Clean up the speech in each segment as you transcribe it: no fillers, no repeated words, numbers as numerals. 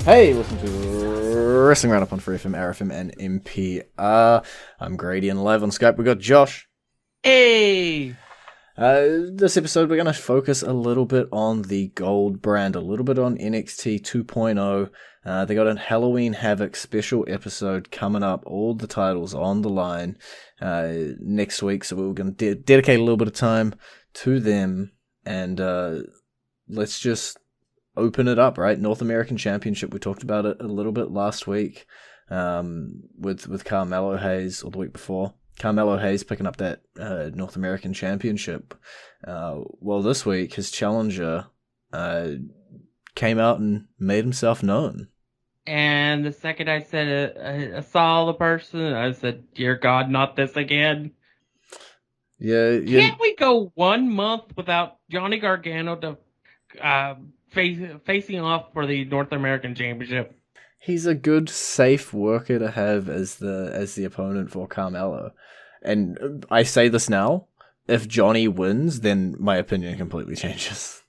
Hey, listen to Wrestling Roundup on FreeFM, ArrowFM, and NPR. I'm Grady, and live on Skype we got Josh. Hey! This episode we're going to focus a little bit on the Gold brand, a little bit on NXT 2.0. They got a Halloween Havoc special episode coming up, all the titles on the line next week, so we're going to dedicate a little bit of time to them, and let's just open it up, right? North American Championship. We talked about it a little bit last week with Carmelo Hayes, or the week before. Carmelo Hayes picking up that North American Championship. Well, this week, his challenger came out and made himself known. And the second I said I saw the person, I said, "Dear God, not this again." Yeah. Can't we go 1 month without Johnny Gargano to facing off for the North American Championship? He's a good, safe worker to have as the opponent for Carmelo. And I say this now, if Johnny wins, then my opinion completely changes.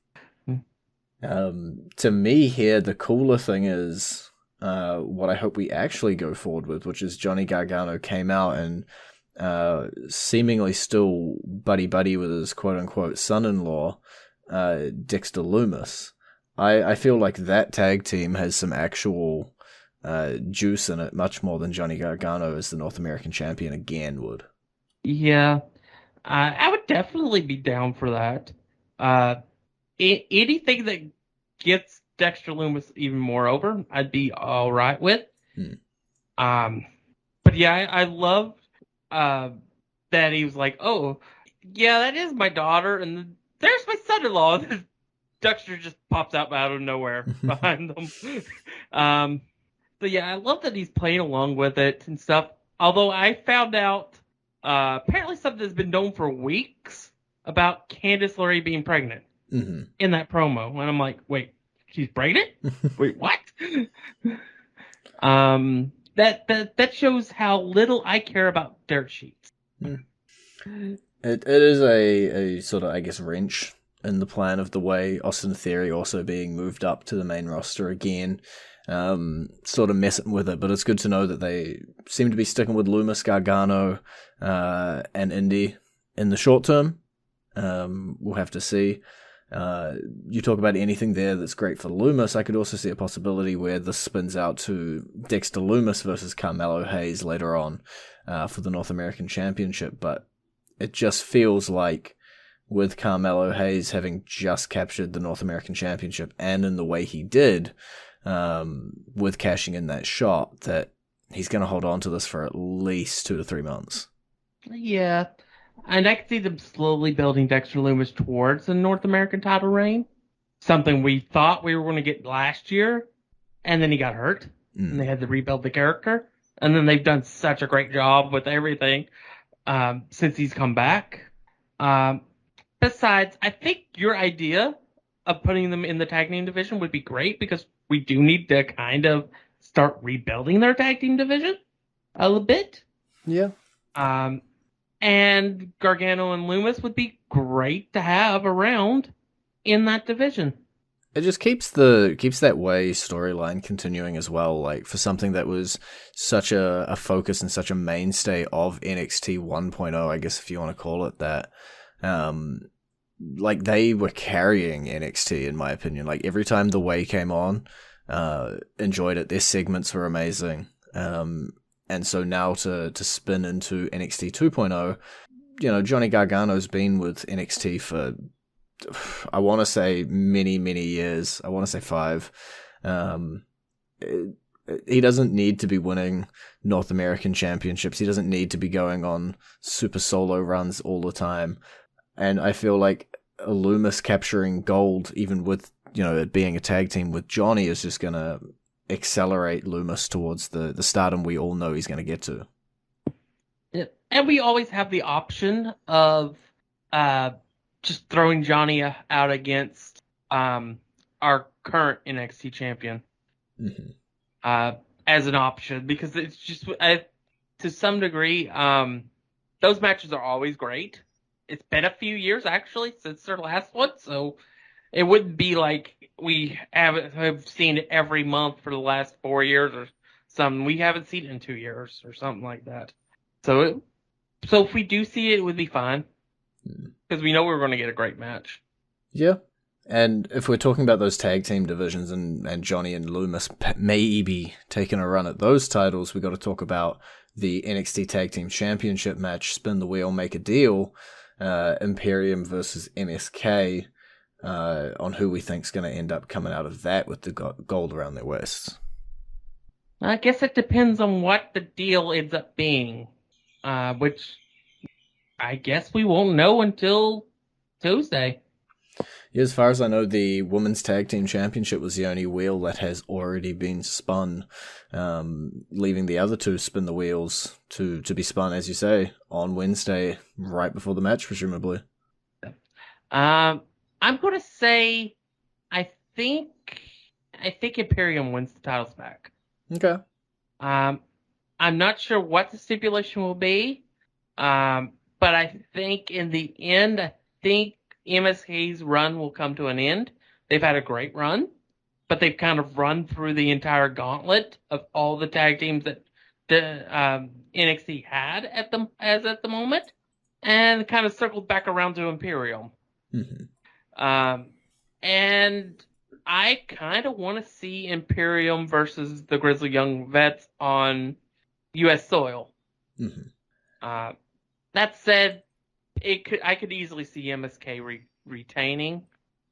To me here, the cooler thing is what I hope we actually go forward with, which is Johnny Gargano came out and seemingly still buddy-buddy with his quote-unquote son-in-law, Dexter Loomis. I feel like that tag team has some actual juice in it, much more than Johnny Gargano as the North American champion again would. Yeah, I would definitely be down for that. Anything that gets Dexter Loomis even more over, I'd be all right with. But yeah, I love that he was like, "Oh, yeah, that is my daughter, and there's my son-in-law." Dexter just pops out of nowhere behind them. So yeah, I love that he's playing along with it and stuff. Although I found out apparently something that's been known for weeks about Candice LeRae being pregnant in that promo, and I'm like, wait, she's pregnant? Wait, what? That shows how little I care about dirt sheets. It is a sort of, I guess, wrench in the plan of the way Austin Theory also being moved up to the main roster again, sort of messing with it, but it's good to know that they seem to be sticking with Loomis, Gargano, and Indy in the short term. We'll have to see. You talk about anything there that's great for Loomis. I could also see a possibility where this spins out to Dexter Loomis versus Carmelo Hayes later on for the North American Championship, but it just feels like with Carmelo Hayes having just captured the North American Championship and in the way he did with cashing in that shot, that he's going to hold on to this for at least 2 to 3 months. Yeah, and I can see them slowly building Dexter Loomis towards the North American title reign. Something we thought we were going to get last year, and then he got hurt, and they had to rebuild the character. And then they've done such a great job with everything since he's come back. Besides, I think your idea of putting them in the tag team division would be great, because we do need to kind of start rebuilding their tag team division a little bit. Yeah. And Gargano and Loomis would be great to have around in that division. It just keeps that way storyline continuing as well. Like, for something that was such a focus and such a mainstay of NXT 1.0, I guess if you want to call it that. Like, they were carrying NXT in my opinion. Like, every time The Way came on, enjoyed it. Their segments were amazing. And so now to spin into NXT 2.0, Johnny Gargano's been with NXT for, I want to say many, many years. I want to say 5. He doesn't need to be winning North American championships. He doesn't need to be going on super solo runs all the time. And I feel like a Loomis capturing gold, even with, it being a tag team with Johnny, is just going to accelerate Loomis towards the stardom we all know he's going to get to. Yeah. And we always have the option of just throwing Johnny out against our current NXT champion as an option, because it's just, to some degree, those matches are always great. It's been a few years, actually, since their last one, so It wouldn't be like we have seen it every month for the last 4 years or something. We haven't seen it in 2 years or something like that. So if we do see it, it would be fine. Because we know we're going to get a great match. Yeah. And if we're talking about those tag team divisions and Johnny and Loomis maybe taking a run at those titles, we got to talk about the NXT Tag Team Championship match, spin the wheel, make a deal, Imperium versus MSK, on who we think's going to end up coming out of that with the gold around their waists. I guess it depends on what the deal ends up being, which I guess we won't know until Tuesday. Yeah, as far as I know, the Women's Tag Team Championship was the only wheel that has already been spun, leaving the other two spin the wheels to be spun, as you say, on Wednesday, right before the match, presumably. I'm going to say I think Imperium wins the titles back. Okay. I'm not sure what the stipulation will be, but I think in the end, MSK's run will come to an end. They've had a great run, but they've kind of run through the entire gauntlet of all the tag teams that the NXT had at the moment, and kind of circled back around to Imperium. Mm-hmm. And I kind of want to see Imperium versus the Grizzly Young Vets on U.S. soil. Mm-hmm. That said, I could easily see MSK retaining,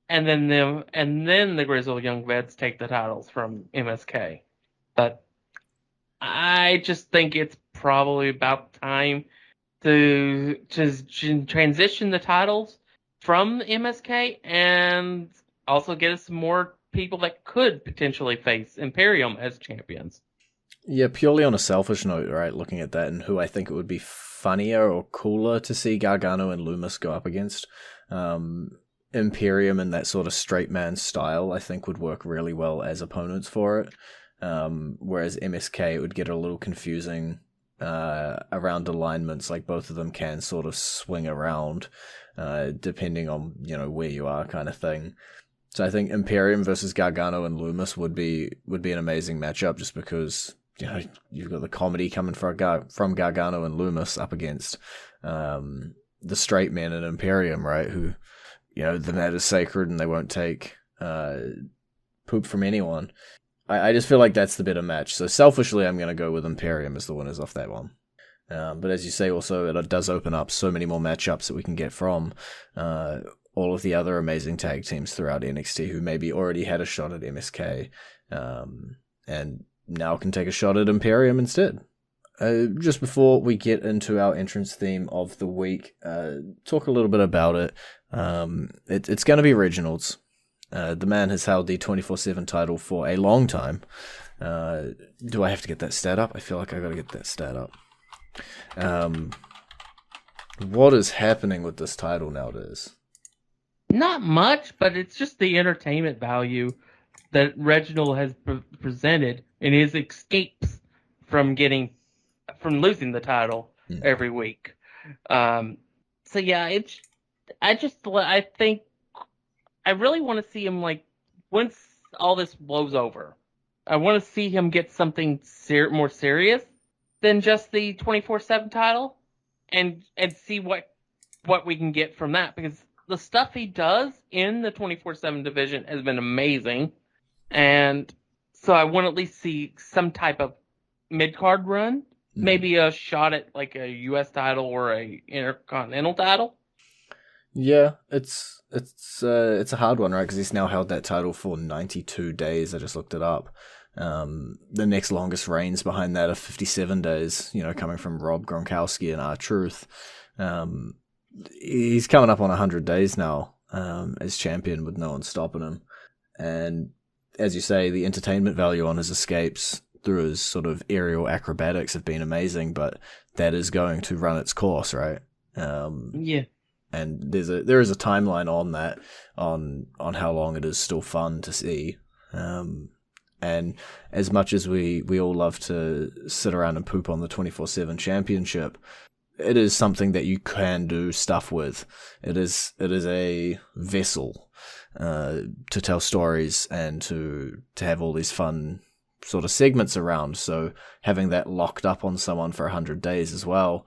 and then the Grizzly Young Vets take the titles from MSK. But I just think it's probably about time to just transition the titles from MSK and also get us some more people that could potentially face Imperium as champions. Yeah, purely on a selfish note, right, looking at that and who I think it would be funnier or cooler to see Gargano and Loomis go up against. Imperium in that sort of straight man style, I think would work really well as opponents for it. Whereas MSK, it would get a little confusing around alignments, like both of them can sort of swing around depending on, where you are kind of thing. So I think Imperium versus Gargano and Loomis would be an amazing matchup just because you've got the comedy coming from Gargano and Loomis up against the straight men in Imperium, right? Who, the mat is sacred and they won't take poop from anyone. I just feel like that's the better match. So selfishly, I'm going to go with Imperium as the winners off that one. But as you say, also, it does open up so many more matchups that we can get from all of the other amazing tag teams throughout NXT who maybe already had a shot at MSK and now can take a shot at Imperium instead. Just before we get into our entrance theme of the week, talk a little bit about it. It's going to be Reginald's. The man has held the 24/7 title for a long time. Do I have to get that stat up? I feel like I got to get that stat up. What is happening with this title nowadays? Not much, but it's just the entertainment value that Reginald has presented in his escapes from losing the title every week. So yeah, I think I really want to see him, once all this blows over, I want to see him get something more serious than just the 24/7 title, and see what we can get from that, because the stuff he does in the 24/7 division has been amazing, and so I want to at least see some type of mid-card run, maybe a shot at like a U.S. title or a Intercontinental title. Yeah, it's a hard one, right? Because he's now held that title for 92 days. I just looked it up. The next longest reigns behind that are 57 days, coming from Rob Gronkowski and R-Truth. He's coming up on 100 days now as champion with no one stopping him. And as you say, the entertainment value on his escapes through his sort of aerial acrobatics have been amazing, but that is going to run its course, right? Yeah. And there is a timeline on that, on how long it is still fun to see. And as much as we all love to sit around and poop on the 24/7 championship, it is something that you can do stuff with. It is a vessel to tell stories and to have all these fun sort of segments around. So having that locked up on someone for 100 days as well,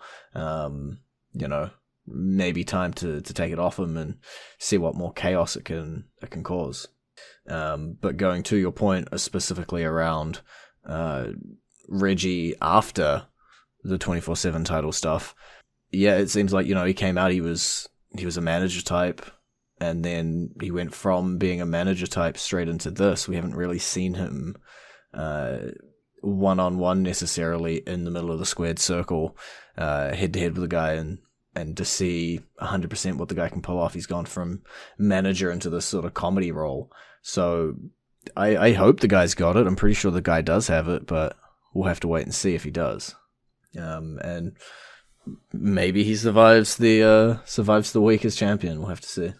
maybe time to take it off him and see what more chaos it can cause. But going to your point, specifically around Reggie after the 24/7 title stuff, yeah, it seems like, he came out, he was a manager type, and then he went from being a manager type straight into this. We haven't really seen him one-on-one necessarily in the middle of the squared circle, head-to-head with a guy, and to see 100% what the guy can pull off. He's gone from manager into this sort of comedy role. So I hope the guy's got it. I'm pretty sure the guy does have it, but we'll have to wait and see if he does. And maybe he survives the week as champion. We'll have to see.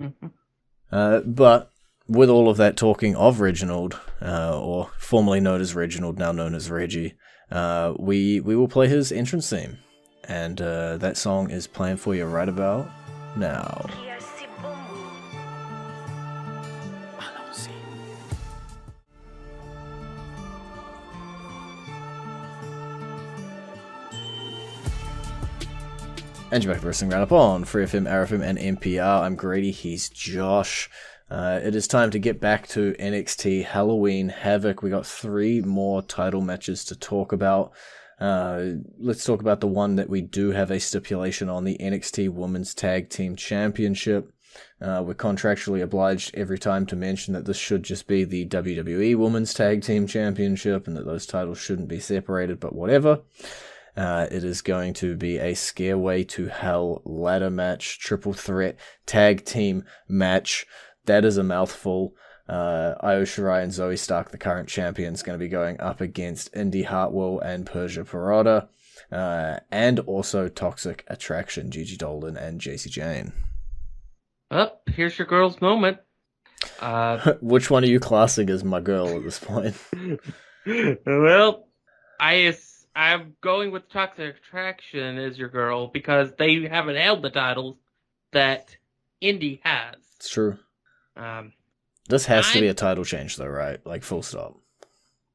Mm-hmm. But with all of that talking of Reginald, or formerly known as Reginald, now known as Reggie, we will play his entrance theme. And that song is playing for you right about now. And you're back to Wrestling Roundup on FreeFM, ArrowFM, and NPR. I'm Grady, he's Josh. It is time to get back to NXT Halloween Havoc. We got 3 more title matches to talk about. Let's talk about the one that we do have a stipulation on, the NXT Women's Tag Team Championship. We're contractually obliged every time to mention that this should just be the WWE Women's Tag Team Championship and that those titles shouldn't be separated, but whatever. It is going to be a Scareway to Hell ladder match, triple threat tag team match. That is a mouthful. Io Shirai and Zoe Stark, the current champions, going to be going up against Indy Hartwell and Persia Pirotta, and also Toxic Attraction, Gigi Dolan and Jacy Jane. Here's your girl's moment. Which one are you classing as my girl at this point? Well, I'm going with Toxic Attraction as your girl because they haven't held the titles that Indy has. It's true. This has to be a title change, though, right? Like, full stop.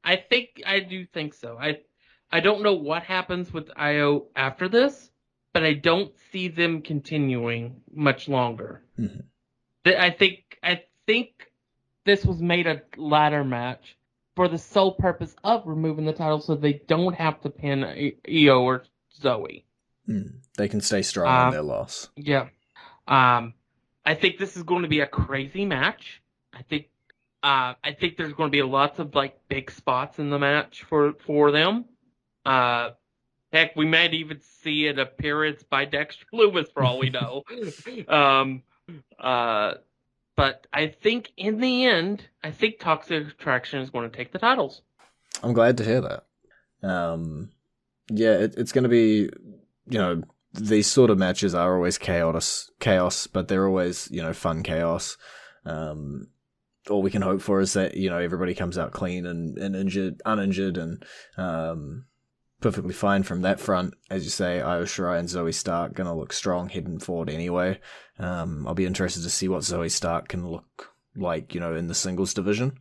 I do think so. I don't know what happens with Io after this, but I don't see them continuing much longer. Mm-hmm. I think this was made a ladder match for the sole purpose of removing the title so they don't have to pin Io or Zoe. They can stay strong in their loss. Yeah. I think this is going to be a crazy match. I think there's going to be lots of big spots in the match for them. Heck, we might even see an appearance by Dexter Loomis for all we know. But I think in the end, Toxic Attraction is going to take the titles. I'm glad to hear that. It's going to be, these sort of matches are always chaos, but they're always, fun chaos. All we can hope for is that, everybody comes out clean and uninjured and perfectly fine from that front. As you say, Io Shirai and Zoe Stark going to look strong heading forward anyway. I'll be interested to see what Zoe Stark can look like, in the singles division.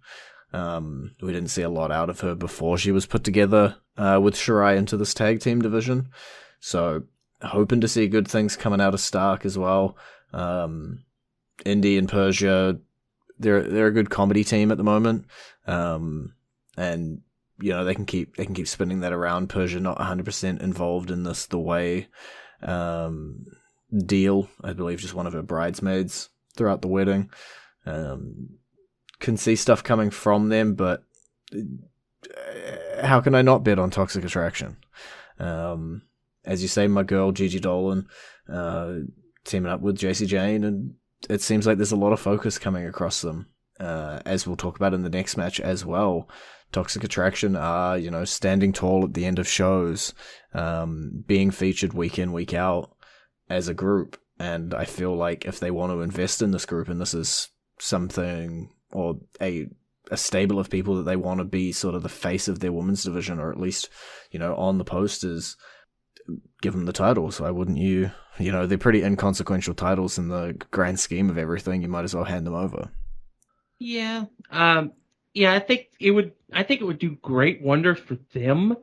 We didn't see a lot out of her before she was put together with Shirai into this tag team division. So hoping to see good things coming out of Stark as well. Indy and Persia, they're a good comedy team at the moment. And they can keep spinning that around. Persia not 100% involved in this the way deal. I believe just one of her bridesmaids throughout the wedding. Can see stuff coming from them, but how can I not bet on Toxic Attraction? As you say, my girl Gigi Dolan teaming up with Jacy Jane, and it seems like there's a lot of focus coming across them, as we'll talk about in the next match as well. Toxic Attraction are, standing tall at the end of shows, being featured week in, week out as a group. And I feel like if they want to invest in this group, and this is something, or a stable of people that they want to be sort of the face of their women's division, or at least, on the posters, give them the titles. Why wouldn't you? You know, they're pretty inconsequential titles in the grand scheme of everything. You might as well hand them over. Yeah. Yeah, I think it would do great wonders for them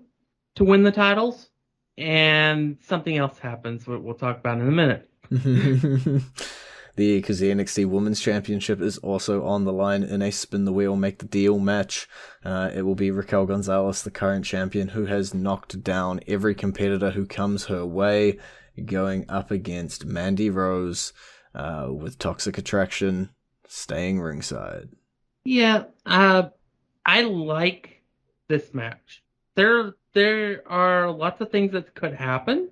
to win the titles. And something else happens, we'll talk about in a minute. Because the NXT Women's Championship is also on the line in a spin the wheel, make the deal match. It will be Raquel Gonzalez, the current champion, who has knocked down every competitor who comes her way, going up against Mandy Rose, with Toxic Attraction staying ringside. Yeah, I like this match. There are lots of things that could happen.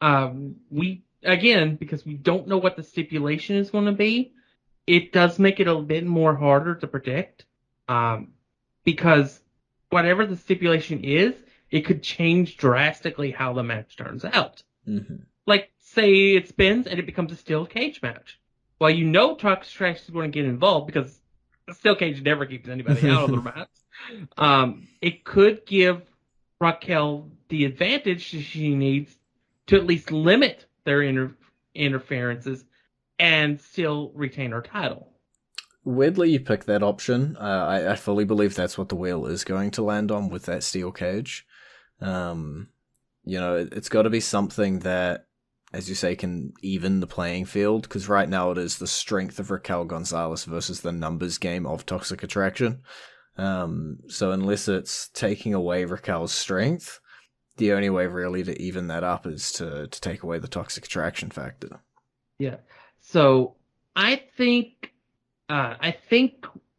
Because we don't know what the stipulation is going to be, it does make it a bit more harder to predict. Because whatever the stipulation is, it could change drastically how the match turns out. Mm-hmm. Like, say it spins and it becomes a steel cage match. Well, you know Toxic Attraction is going to get involved because a steel cage never keeps anybody out of their match. It could give Raquel the advantage she needs to at least limit their interferences and still retain her title. Weirdly, you picked that option. I fully believe that's what the wheel is going to land on with that steel cage. It's got to be something that, as you say, can even the playing field, because right now it is the strength of Raquel Gonzalez versus the numbers game of Toxic Attraction. So unless it's taking away Raquel's strength, the only way really to even that up is to take away the Toxic Attraction factor. Yeah. So I think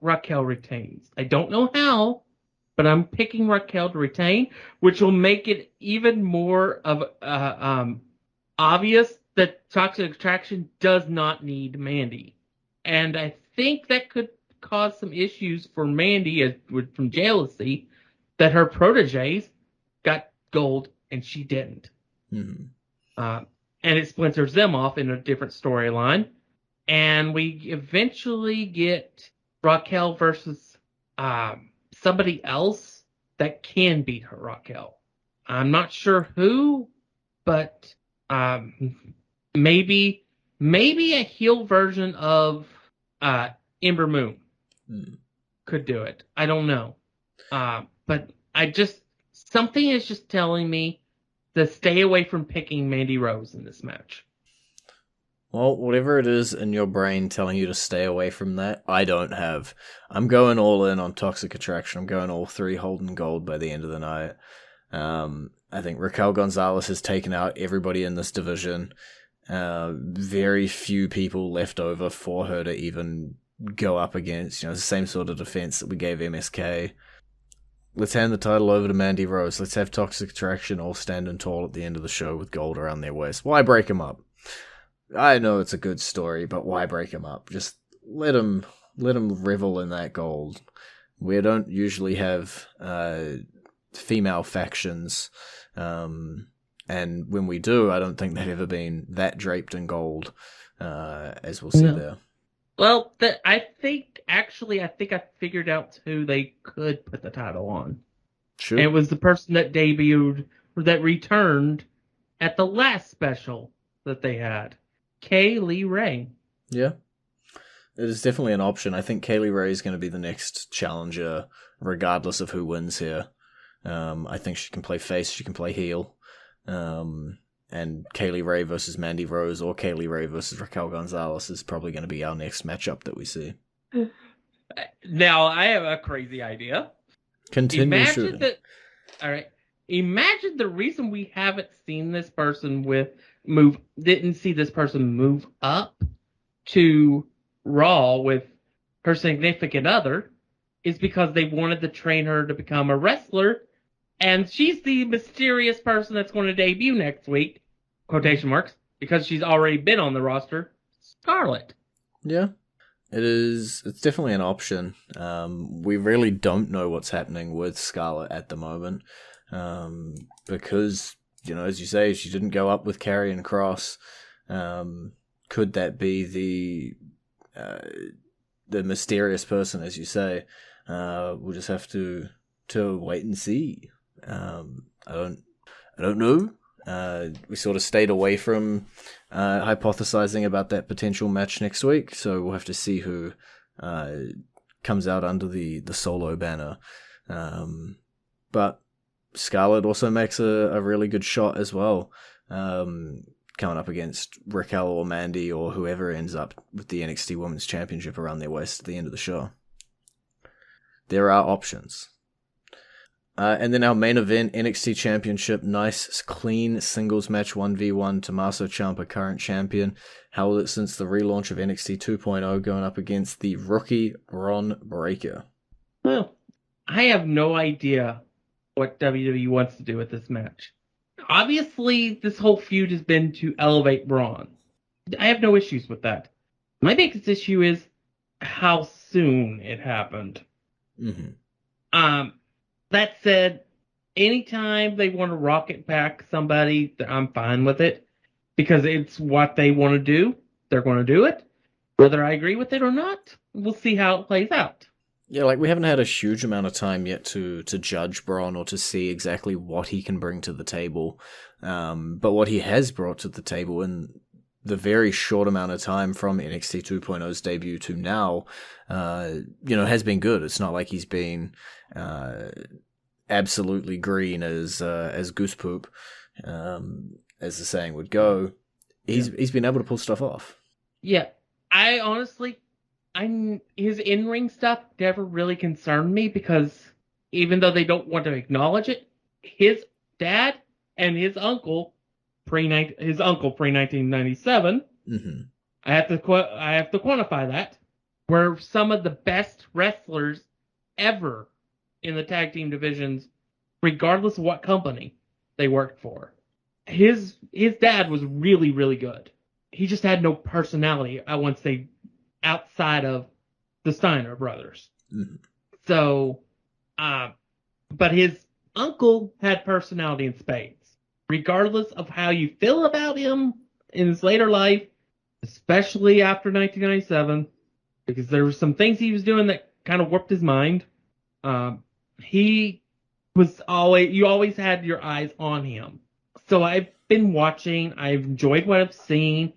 Raquel retains. I don't know how, but I'm picking Raquel to retain, which will make it even more of obvious that Toxic Attraction does not need Mandy. And I think that could cause some issues for Mandy from jealousy that her proteges got gold and she didn't. Mm-hmm. And it splinters them off in a different storyline. And we eventually get Raquel versus somebody else that can beat her, Raquel. I'm not sure who, but maybe a heel version of Ember Moon could do it. I don't know. But something is just telling me to stay away from picking Mandy Rose in this match. Well, whatever it is in your brain telling you to stay away from that, I don't have. I'm going all in on Toxic Attraction. I'm going all three holding gold by the end of the night. I think Raquel Gonzalez has taken out everybody in this division. Very few people left over for her to even go up against. The same sort of defense that we gave MSK. Let's hand the title over to Mandy Rose. Let's have Toxic Attraction all standing tall at the end of the show with gold around their waist. Why break them up? I know it's a good story, but why break them up? Just let them revel in that gold. We don't usually have female factions, and when we do, I don't think they've ever been that draped in gold, as we'll see there. Well, I think I figured out who they could put the title on. Sure. And it was the person that debuted, or that returned at the last special that they had. Kaylee Ray. Yeah. It is definitely an option. I think Kaylee Ray is going to be the next challenger, regardless of who wins here. I think she can play face, she can play heel. And Kaylee Ray versus Mandy Rose, or Kaylee Ray versus Raquel Gonzalez is probably going to be our next matchup that we see. Now, I have a crazy idea. Continue shooting. All right. Imagine the reason we haven't seen this person didn't see this person move up to Raw with her significant other is because they wanted to train her to become a wrestler, and she's the mysterious person that's going to debut next week, quotation marks, because she's already been on the roster, Scarlett. Yeah, it's definitely an option. We really don't know what's happening with Scarlett at the moment, because, as you say, she didn't go up with Karrion Kross. Could that be the mysterious person, as you say? We'll just have to wait and see. I don't know. we sort of stayed away from hypothesizing about that potential match next week, so we'll have to see who comes out under the solo banner. But Scarlett also makes a really good shot as well, coming up against Raquel or Mandy or whoever ends up with the NXT Women's Championship around their waist at the end of the show. There are options. And then our main event, NXT Championship, nice, clean singles match 1v1. Tommaso Ciampa, current champion, held it since the relaunch of NXT 2.0, going up against the rookie Bron Breakker. Well, I have no idea what WWE wants to do with this match. Obviously, this whole feud has been to elevate Braun. I have no issues with that. My biggest issue is how soon it happened. Mm-hmm. That said, anytime they want to rocket back somebody, I'm fine with it. Because it's what they want to do. They're going to do it. Whether I agree with it or not, we'll see how it plays out. Yeah, like we haven't had a huge amount of time yet to judge Braun or to see exactly what he can bring to the table. But what he has brought to the table in the very short amount of time from NXT 2.0's debut to now, has been good. It's not like he's been absolutely green as goose poop, as the saying would go. He's been able to pull stuff off. Yeah, I honestly, his in-ring stuff never really concerned me because even though they don't want to acknowledge it, his dad and his uncle pre-1997, mm-hmm. I have to quantify that, were some of the best wrestlers ever in the tag team divisions, regardless of what company they worked for. His dad was really, really good. He just had no personality, I want to say, outside of the Steiner brothers. Mm-hmm. So, but his uncle had personality in spades. Regardless of how you feel about him in his later life, especially after 1997, because there were some things he was doing that kind of warped his mind. He was you always had your eyes on him. So I've been watching, I've enjoyed what I've seen,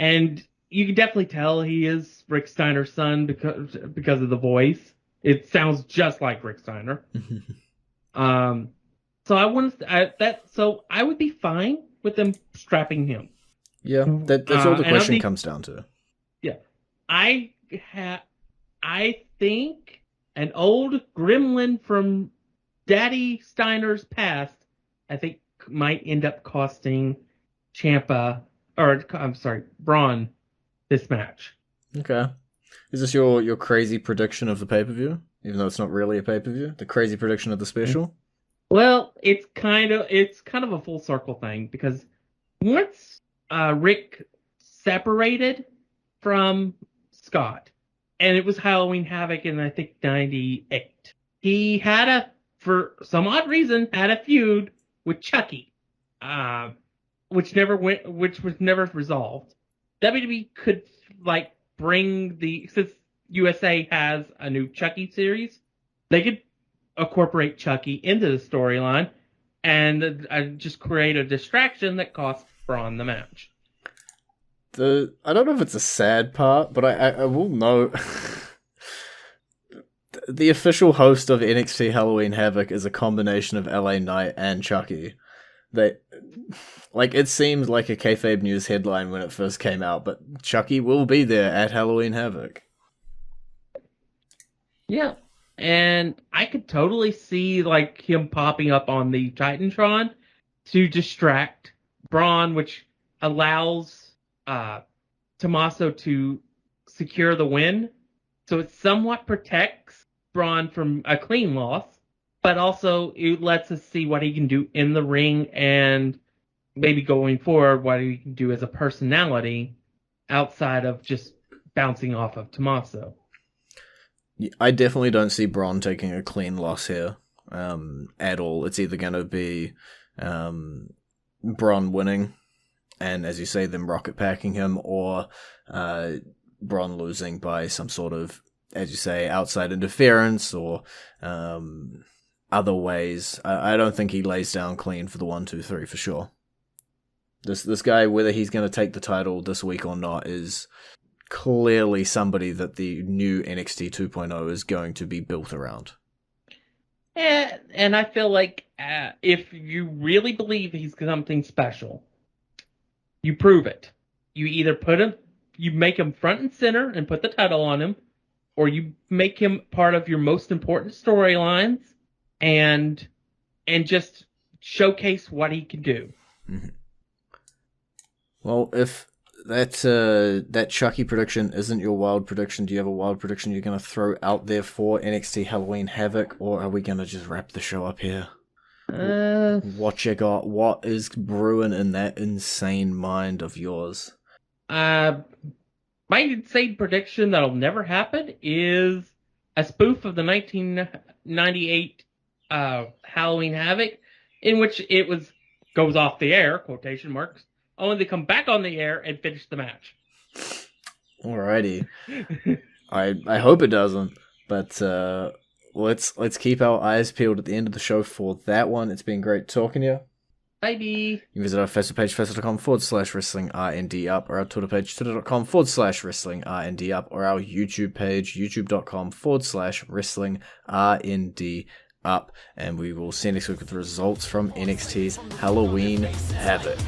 and you can definitely tell he is Rick Steiner's son because of the voice. It sounds just like Rick Steiner. So I would be fine with them strapping him. Yeah, that's all the question comes down to. Yeah, I think an old gremlin from Daddy Steiner's past, I think, might end up costing Braun this match. Okay, is this your crazy prediction of the pay-per-view? Even though it's not really a pay-per-view, the crazy prediction of the special. Well, it's kind of a full circle thing because once Rick separated from Scott, and it was Halloween Havoc in I think 98, he for some odd reason had a feud with Chucky, which was never resolved. WWE could bring since USA has a new Chucky series, they could incorporate Chucky into the storyline and just create a distraction that costs Braun the match. I don't know if it's a sad part, but I will note the official host of NXT Halloween Havoc is a combination of LA Knight and Chucky. It seemed like a kayfabe news headline when it first came out, but Chucky will be there at Halloween Havoc. Yeah. And I could totally see him popping up on the Titantron to distract Braun, which allows Tommaso to secure the win. So it somewhat protects Braun from a clean loss, but also it lets us see what he can do in the ring and maybe going forward what he can do as a personality outside of just bouncing off of Tommaso. I definitely don't see Braun taking a clean loss here at all. It's either going to be Braun winning, and as you say, them rocket packing him, or Braun losing by some sort of, as you say, outside interference or other ways. I don't think he lays down clean for the 1, 2, 3 for sure. This guy, whether he's going to take the title this week or not, is clearly somebody that the new NXT 2.0 is going to be built around. And I feel like if you really believe he's something special, you prove it. You either you make him front and center and put the title on him, or you make him part of your most important storylines and just showcase what he can do. Mm-hmm. Well, if that Chucky prediction isn't your wild prediction, do you have a wild prediction you're going to throw out there for NXT Halloween Havoc, or are we going to just wrap the show up here? What you got? What is brewing in that insane mind of yours? My insane prediction that'll never happen is a spoof of the 1998 Halloween Havoc, in which it goes off the air, quotation marks, only to come back on the air and finish the match. Alrighty. I hope it doesn't, but let's keep our eyes peeled at the end of the show for that one. It's been great talking to you. Bye. You can visit our Facebook page, facebook.com/WrestlingRND-up, or our Twitter page, twitter.com/WrestlingRND-up, or our YouTube page, youtube.com/WrestlingRND-up. And we will see you next week with the results from NXT's Halloween Havoc.